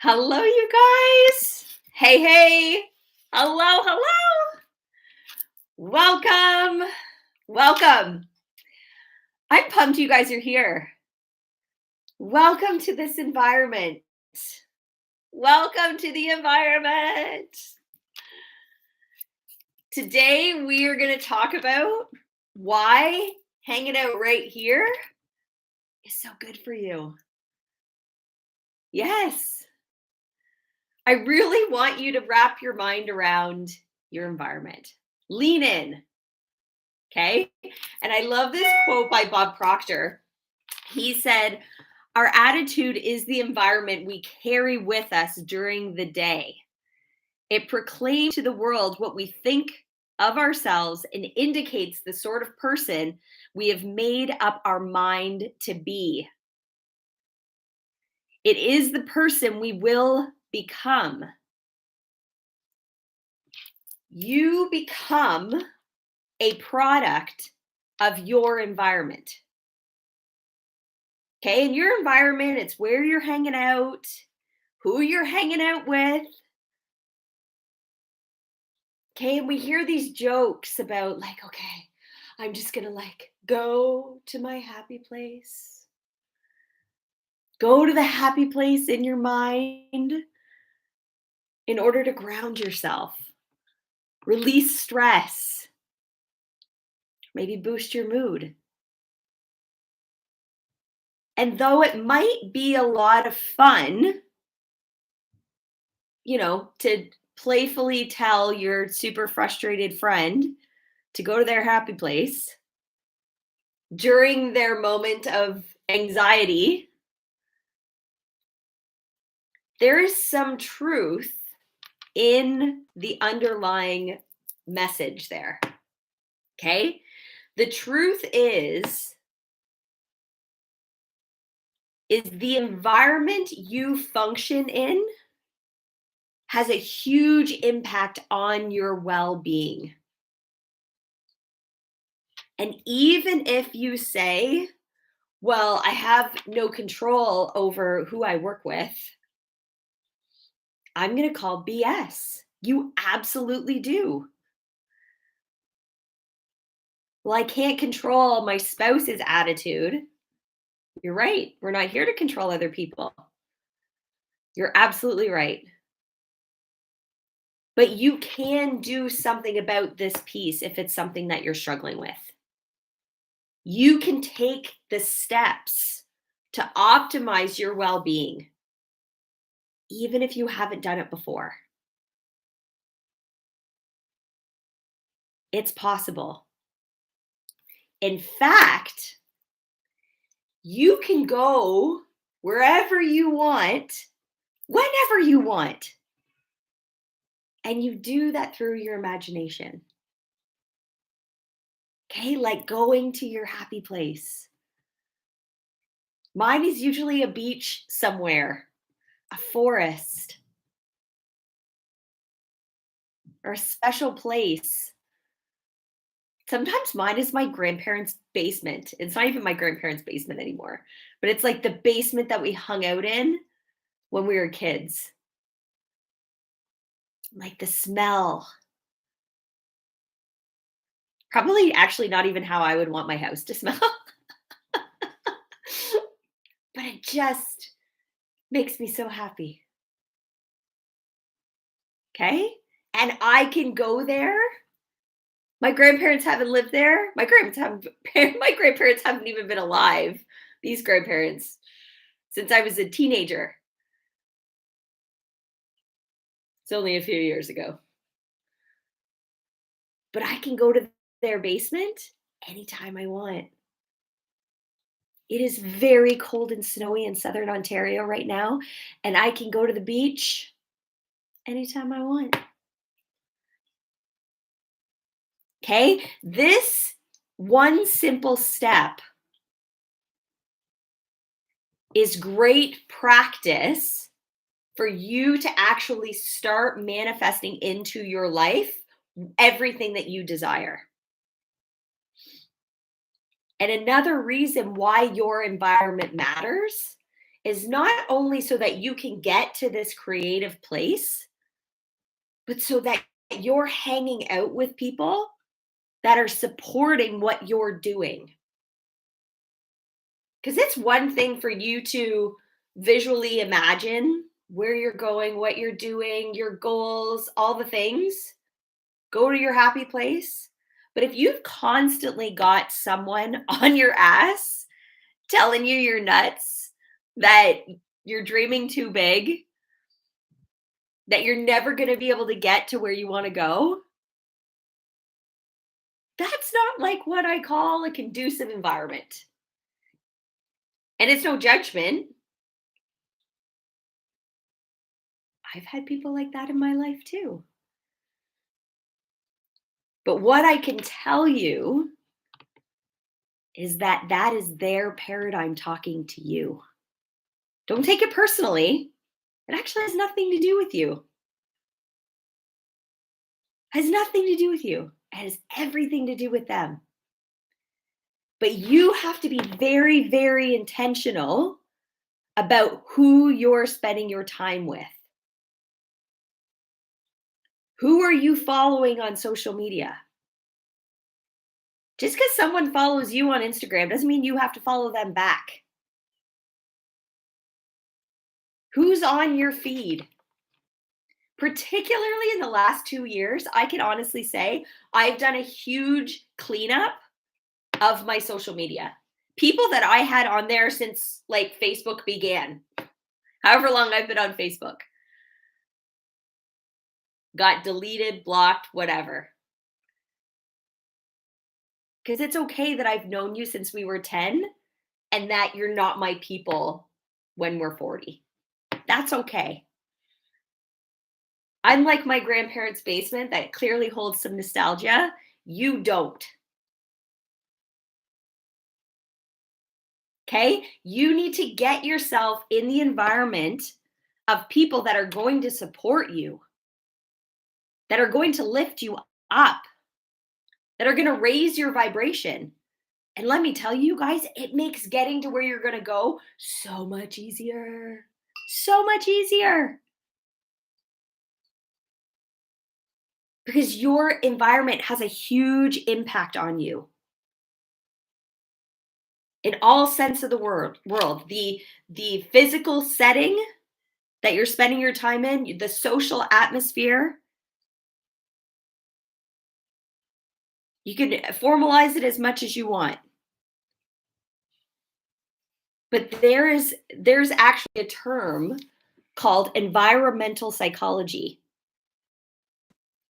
Hello, you guys. Hey, hey. Hello, hello. Welcome. Welcome. I'm pumped you guys are here. Welcome to this environment. Welcome to the environment. Today, we are going to talk about why hanging out right here is so good for you. Yes. I really want you to wrap your mind around your environment. Lean in. Okay. And I love this quote by Bob Proctor. He said, "Our attitude is the environment we carry with us during the day. It proclaims to the world what we think of ourselves and indicates the sort of person we have made up our mind to be. It is the person we will become. You become a product of your environment." Okay, in your environment, it's where you're hanging out, who you're hanging out with. Okay, and we hear these jokes about like, okay, I'm just gonna like go to my happy place. Go to the happy place in your mind in order to ground yourself, release stress, maybe boost your mood. And though it might be a lot of fun, to playfully tell your super frustrated friend to go to their happy place during their moment of anxiety, there is some truth in the underlying message there. Okay? The truth is the environment you function in has a huge impact on your well-being. And even if you say, well, I have no control over who I work with, I'm going to call BS. You absolutely do. Well, I can't control my spouse's attitude. You're right. We're not here to control other people. You're absolutely right. But you can do something about this piece if it's something that you're struggling with. You can take the steps to optimize your well-being, even if you haven't done it before. It's possible. In fact, you can go wherever you want, whenever you want. And you do that through your imagination. Okay, like going to your happy place. Mine is usually a beach somewhere, a forest, or a special place. Sometimes mine is my grandparents' basement. It's not even my grandparents' basement anymore, but it's like the basement that we hung out in when we were kids. Like the smell. Probably actually not even how I would want my house to smell. But it just makes me so happy. Okay? And I can go there. My grandparents haven't lived there. My grandparents haven't even been alive. These grandparents since I was a teenager. It's only a few years ago. But I can go to their basement anytime I want. It is very cold and snowy in southern Ontario right now, and I can go to the beach anytime I want. Okay? This one simple step is great practice for you to actually start manifesting into your life everything that you desire. And another reason why your environment matters is not only so that you can get to this creative place, but so that you're hanging out with people that are supporting what you're doing. Because it's one thing for you to visually imagine where you're going, what you're doing, your goals, all the things, go to your happy place. But if you've constantly got someone on your ass telling you you're nuts, that you're dreaming too big, that you're never going to be able to get to where you want to go, that's not like what I call a conducive environment. And it's no judgment. I've had people like that in my life too. But what I can tell you is that that is their paradigm talking to you. Don't take it personally. It actually has nothing to do with you. It has nothing to do with you. It has everything to do with them. But you have to be very, very intentional about who you're spending your time with. Who are you following on social media? Just because someone follows you on Instagram doesn't mean you have to follow them back. Who's on your feed? Particularly in the last 2 years, I can honestly say I've done a huge cleanup of my social media. People that I had on there since like Facebook began, however long I've been on Facebook, got deleted, blocked, whatever. Because it's okay that I've known you since we were 10 and that you're not my people when we're 40. That's okay. Unlike my grandparents' basement that clearly holds some nostalgia, you don't. Okay? You need to get yourself in the environment of people that are going to support you, that are going to lift you up, that are going to raise your vibration. And let me tell you guys, it makes getting to where you're going to go so much easier. So much easier. Because your environment has a huge impact on you. In all sense of the world, the physical setting that you're spending your time in, the social atmosphere, you can formalize it as much as you want. But there's actually a term called environmental psychology.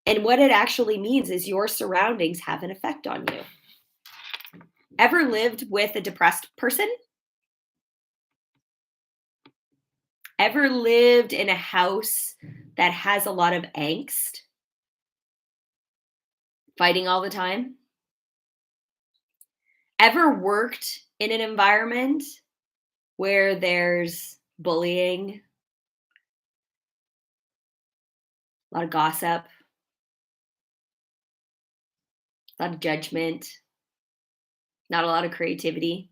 And what it actually means is your surroundings have an effect on you. Ever lived with a depressed person? Ever lived in a house that has a lot of angst? Fighting all the time? Ever worked in an environment where there's bullying, a lot of gossip, a lot of judgment, not a lot of creativity?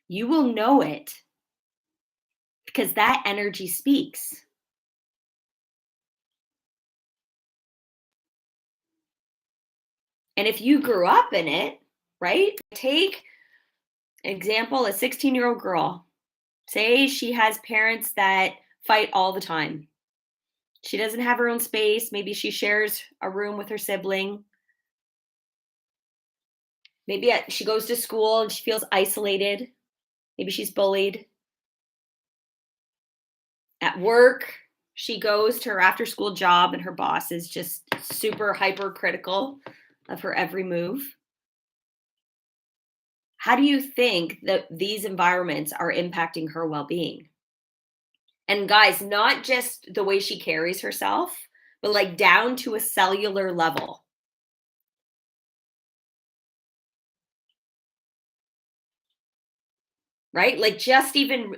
You will know it because that energy speaks. And if you grew up in it, right? Take an example, a 16-year-old girl. Say she has parents that fight all the time. She doesn't have her own space. Maybe she shares a room with her sibling. Maybe she goes to school and she feels isolated. Maybe she's bullied. At work, she goes to her after school job and her boss is just super hypercritical of her every move. How do you think that these environments are impacting her well-being? And guys, not just the way she carries herself, but like down to a cellular level. Right? Like just even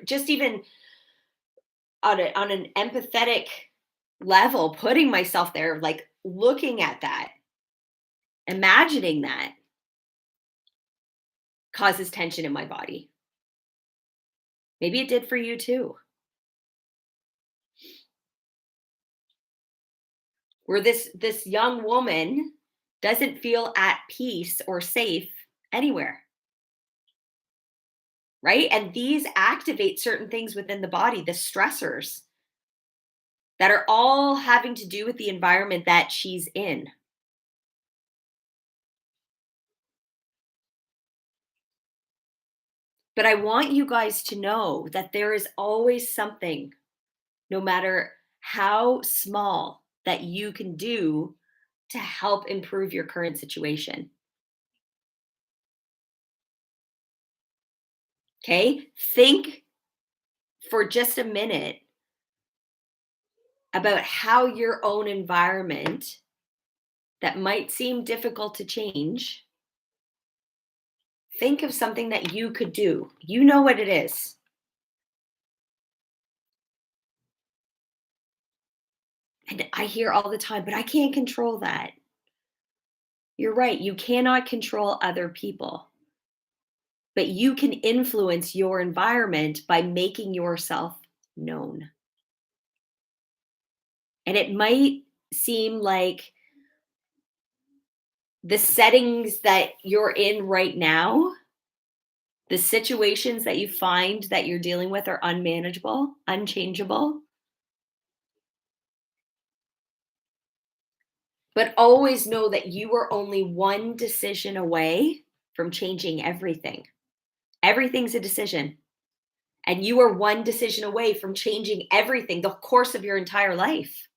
on an empathetic level, putting myself there, like looking at that, imagining that. causes tension in my body. Maybe it did for you too. Where this young woman doesn't feel at peace or safe anywhere, right? And these activate certain things within the body, the stressors that are all having to do with the environment that she's in. But I want you guys to know that there is always something, no matter how small, that you can do to help improve your current situation. Okay? Think for just a minute about how your own environment that might seem difficult to change, think of something that you could do. You know what it is. And I hear all the time, but I can't control that. You're right. You cannot control other people, but you can influence your environment by making yourself known. And it might seem like the settings that you're in right now, the situations that you find that you're dealing with are unmanageable, unchangeable. But always know that you are only one decision away from changing everything. Everything's a decision. And you are one decision away from changing everything, the course of your entire life.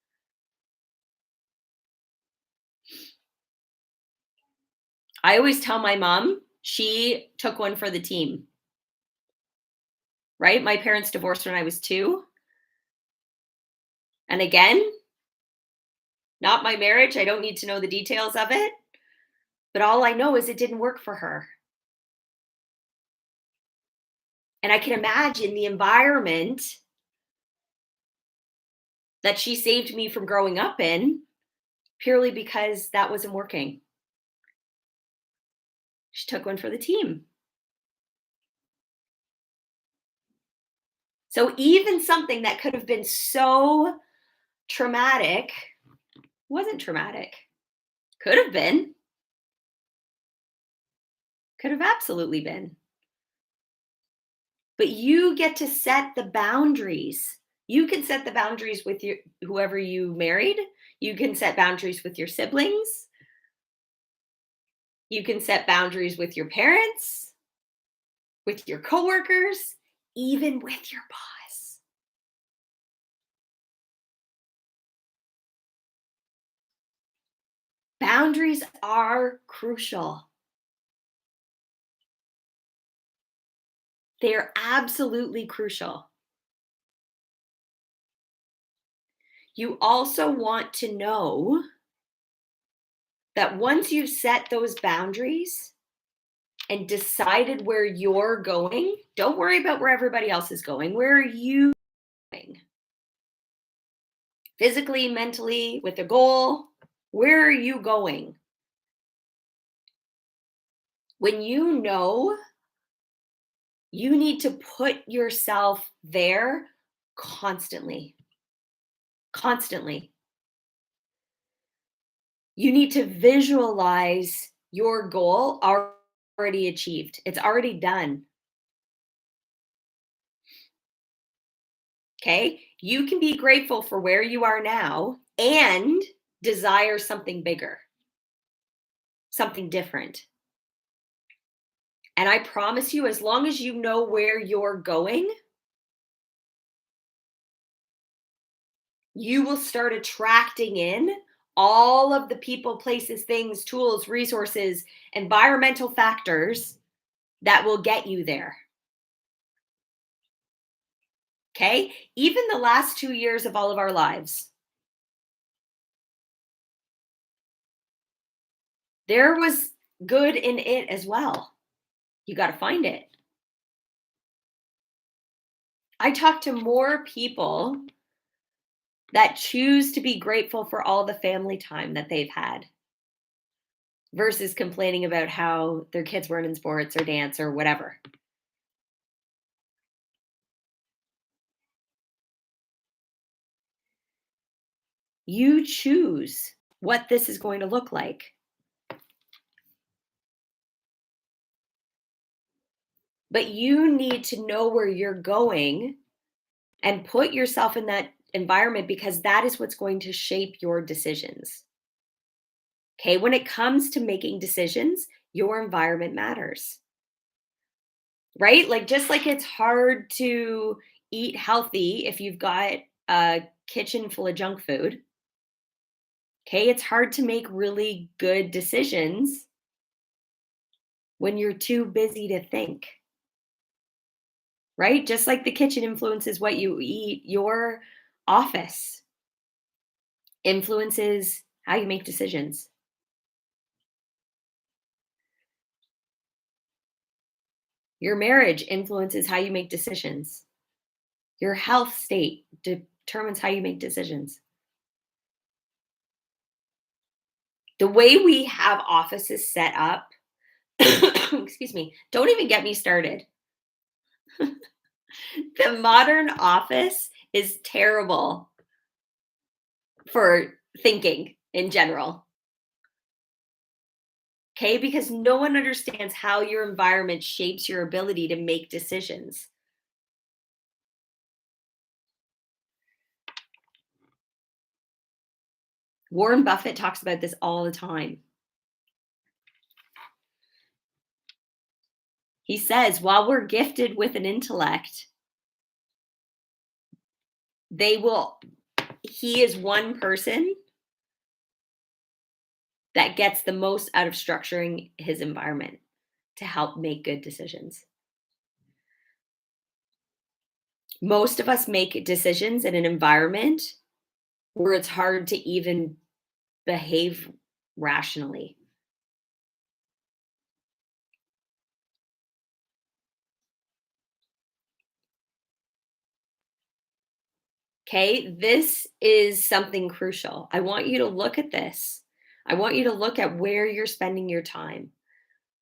I always tell my mom, she took one for the team, right? My parents divorced when I was 2. And again, not my marriage. I don't need to know the details of it. But all I know is it didn't work for her. And I can imagine the environment that she saved me from growing up in purely because that wasn't working. She took one for the team. So even something that could have been so traumatic wasn't traumatic. Could have been. Could have absolutely been. But you get to set the boundaries. You can set the boundaries with your whoever you married. You can set boundaries with your siblings. You can set boundaries with your parents, with your coworkers, even with your boss. Boundaries are crucial. They are absolutely crucial. You also want to know that once you've set those boundaries and decided where you're going, don't worry about where everybody else is going. Where are you going? Physically, mentally, with a goal, where are you going? When you know, you need to put yourself there constantly. Constantly. You need to visualize your goal already achieved. It's already done. Okay? You can be grateful for where you are now and desire something bigger, something different. And I promise you, as long as you know where you're going, you will start attracting in all of the people, places, things, tools, resources, environmental factors that will get you there. Okay? Even the last 2 years of all of our lives, there was good in it as well. You got to find it. I talk to more people that choose to be grateful for all the family time that they've had, versus complaining about how their kids weren't in sports or dance or whatever. You choose what this is going to look like. But you need to know where you're going and put yourself in that environment because that is what's going to shape your decisions. Okay, when it comes to making decisions, your environment matters, right? Like, just like it's hard to eat healthy if you've got a kitchen full of junk food, okay, it's hard to make really good decisions when you're too busy to think, right? Just like the kitchen influences what you eat, your office influences how you make decisions. Your marriage influences how you make decisions. Your health state determines how you make decisions. The way we have offices set up, excuse me, don't even get me started. The modern office is terrible for thinking in general. Okay, because no one understands how your environment shapes your ability to make decisions. Warren Buffett talks about this all the time. He says, while we're gifted with an intellect, he is one person that gets the most out of structuring his environment to help make good decisions. Most of us make decisions in an environment where it's hard to even behave rationally. Okay, this is something crucial. I want you to look at this. I want you to look at where you're spending your time,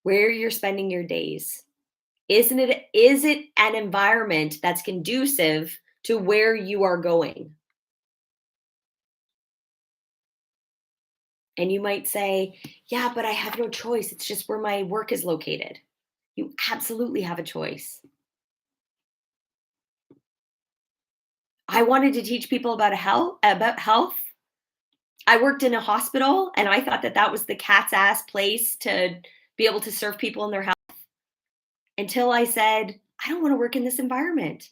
where you're spending your days. Is it an environment that's conducive to where you are going? And you might say, yeah, but I have no choice. It's just where my work is located. You absolutely have a choice. I wanted to teach people about health. I worked in a hospital and I thought that that was the cat's ass place to be able to serve people in their health until I said, I don't want to work in this environment.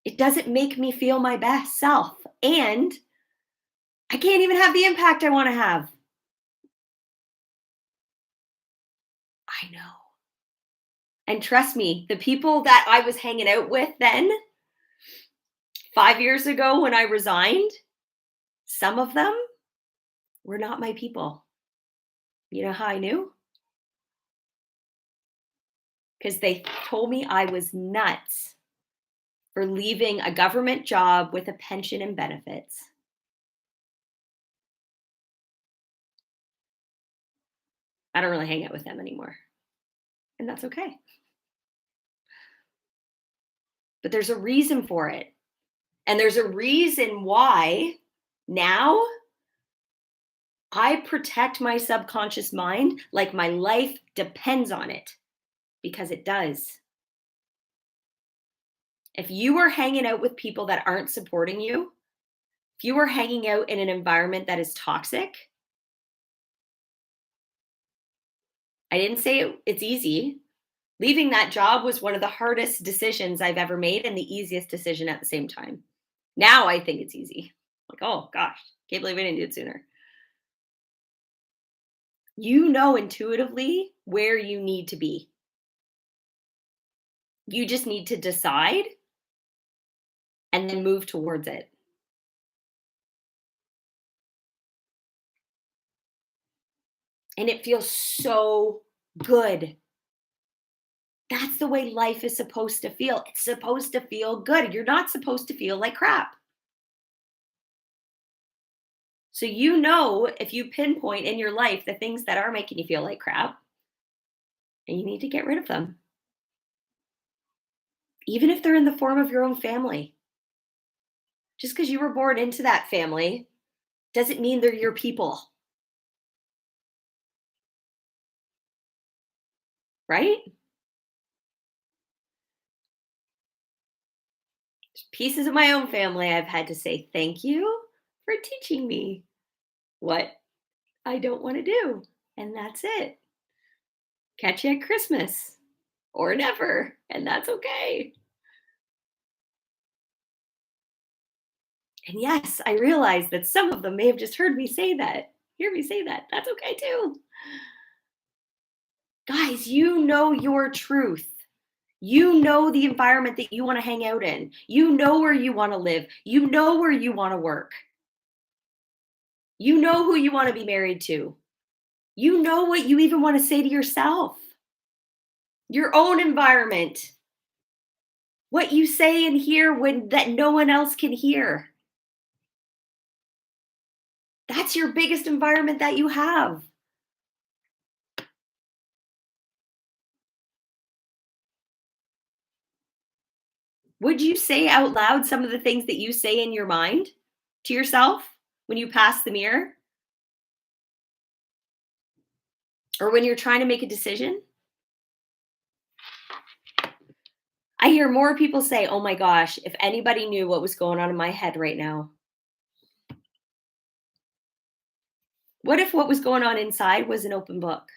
It doesn't make me feel my best self. And I can't even have the impact I want to have. I know. And trust me, the people that I was hanging out with then, 5 years ago when I resigned, some of them were not my people. You know how I knew? Because they told me I was nuts for leaving a government job with a pension and benefits. I don't really hang out with them anymore. And that's okay. But there's a reason for it. And there's a reason why now I protect my subconscious mind like my life depends on it, because it does. If you are hanging out with people that aren't supporting you, if you are hanging out in an environment that is toxic, I didn't say it's easy. Leaving that job was one of the hardest decisions I've ever made and the easiest decision at the same time. Now I think it's easy. Like, oh gosh, can't believe I didn't do it sooner. You know intuitively where you need to be. You just need to decide and then move towards it. And it feels so good. That's the way life is supposed to feel. It's supposed to feel good. You're not supposed to feel like crap. So you know if you pinpoint in your life the things that are making you feel like crap, and you need to get rid of them, even if they're in the form of your own family. Just because you were born into that family doesn't mean they're your people, right? Pieces of my own family, I've had to say thank you for teaching me what I don't want to do. And that's it. Catch you at Christmas or never. And that's okay. And yes, I realize that some of them may have just heard me say that. Hear me say that. That's okay too. Guys, you know your truth. You know the environment that you want to hang out in. You know where you want to live. You know where you want to work. You know who you want to be married to. You know what you even want to say to yourself. Your own environment. What you say and hear when that no one else can hear. That's your biggest environment that you have. Would you say out loud some of the things that you say in your mind to yourself when you pass the mirror or when you're trying to make a decision? I hear more people say, "Oh my gosh, if anybody knew what was going on in my head right now." What if what was going on inside was an open book?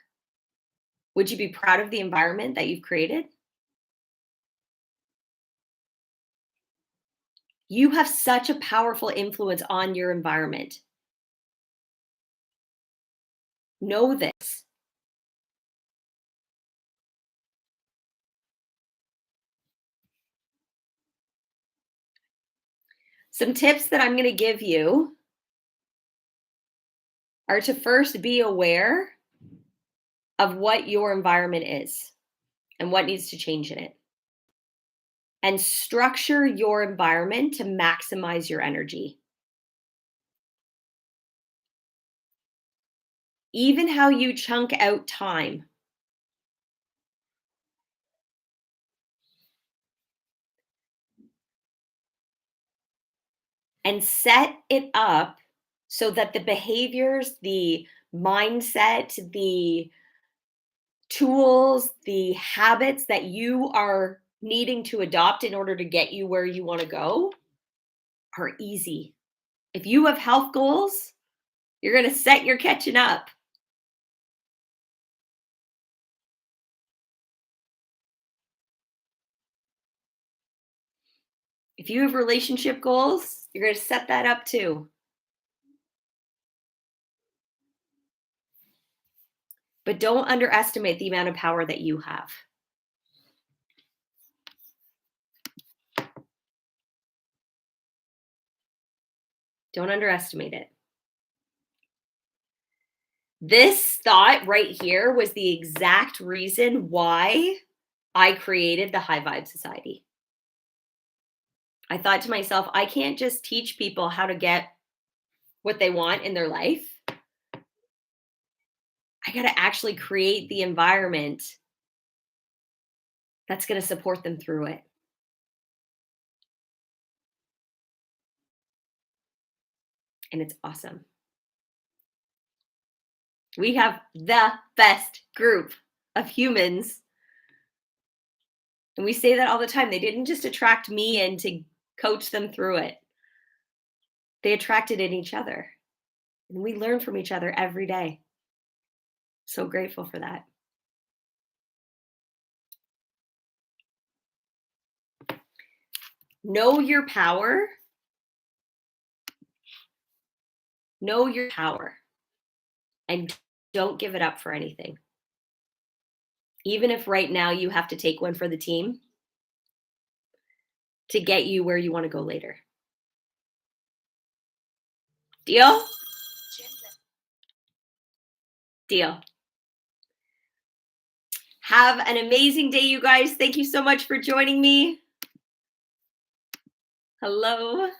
Would you be proud of the environment that you've created? You have such a powerful influence on your environment. Know this. Some tips that I'm going to give you are to first be aware of what your environment is and what needs to change in it. And structure your environment to maximize your energy. Even how you chunk out time. And set it up so that the behaviors, the mindset, the tools, the habits that you are needing to adopt in order to get you where you want to go are easy. If you have health goals, you're going to set your catching up. If you have relationship goals, you're going to set that up too. But don't underestimate the amount of power that you have. Don't underestimate it. This thought right here was the exact reason why I created the High Vibe Society. I thought to myself, I can't just teach people how to get what they want in their life. I got to actually create the environment that's going to support them through it. And it's awesome. We have the best group of humans. And we say that all the time. They didn't just attract me in to coach them through it, they attracted in each other. And we learn from each other every day. So grateful for that. Know your power. Know your power. And don't give it up for anything. Even if right now you have to take one for the team to get you where you want to go later. Deal? Deal. Have an amazing day, you guys. Thank you so much for joining me. Hello.